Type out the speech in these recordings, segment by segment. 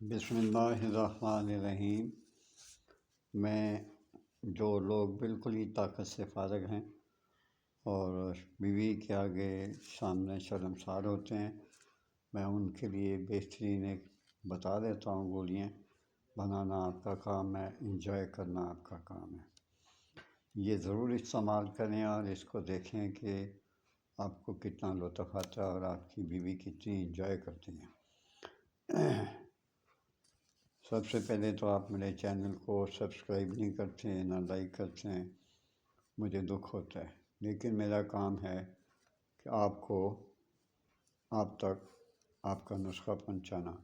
بسم اللہ الرحمن الرحیم۔ میں جو لوگ بالکل ہی طاقت سے فارغ ہیں اور بیوی کے آگے سامنے شرمسار ہوتے ہیں، میں ان کے لیے بہترین ایک بتا دیتا ہوں گولیاں۔ بنانا آپ کا کام ہے، انجوائے کرنا آپ کا کام ہے۔ یہ ضرور استعمال کریں اور اس کو دیکھیں کہ آپ کو کتنا لطف آتا ہے اور آپ کی بیوی کتنی انجوائے کرتی ہیں۔ سب سے پہلے تو آپ میرے چینل کو سبسکرائب نہیں کرتے ہیں، نہ لائک کرتے ہیں، مجھے دکھ ہوتا ہے، لیکن میرا کام ہے کہ آپ تک آپ کا نسخہ پہنچانا۔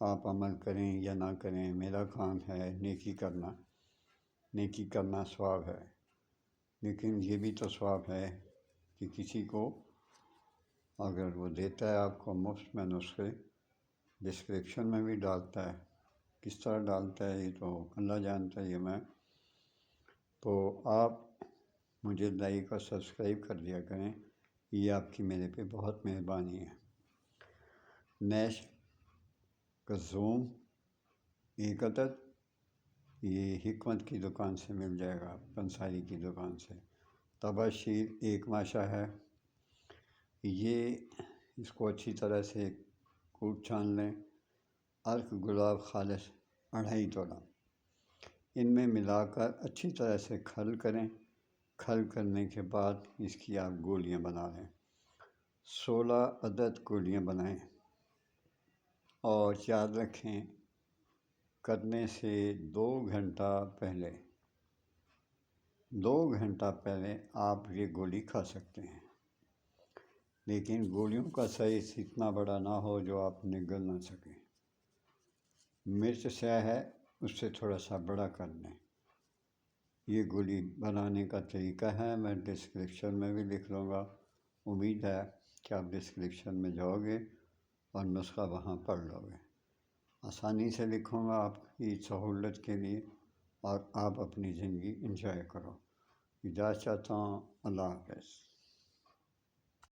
آپ عمل کریں یا نہ کریں، میرا کام ہے نیکی کرنا۔ نیکی کرنا ثواب ہے، لیکن یہ بھی تو ثواب ہے کہ کسی کو اگر وہ دیتا ہے آپ کو مفت میں نسخے، ڈسکرپشن میں بھی ڈالتا ہے، کس طرح ڈالتا ہے یہ تو اللہ جانتا ہے، یہ میں تو آپ مجھے لائک اور سبسکرائب کر دیا کریں، یہ آپ کی میرے پہ بہت مہربانی ہے۔ نیش کا زوم ایک عدد یہ حکمت کی دکان سے مل جائے گا، پنساری کی دکان سے۔ تباشیر ایک ماشا ہے، یہ اس کو اچھی طرح سے کوٹ چھان لیں۔ عرق گلاب خالص 2.5 تولا، ان میں ملا کر اچھی طرح سے کھل کریں۔ کھل کرنے کے بعد اس کی آپ گولیاں بنا لیں۔ 16 عدد گولیاں بنائیں اور یاد رکھیں کرنے سے 2 گھنٹہ پہلے آپ یہ گولی کھا سکتے ہیں، لیکن گولیوں کا سائز اتنا بڑا نہ ہو جو آپ نگل نہ سکیں۔ مرچ سیاہ ہے، اس سے تھوڑا سا بڑا کر لیں۔ یہ گولی بنانے کا طریقہ ہے، میں ڈسکرپشن میں بھی لکھ لوں گا۔ امید ہے کہ آپ ڈسکرپشن میں جاؤ گے اور نسخہ وہاں پڑھ لو گے۔ آسانی سے لکھوں گا آپ کی سہولت کے لیے، اور آپ اپنی زندگی انجوائے کرو۔ اجازت چاہتا ہوں، اللہ حافظ۔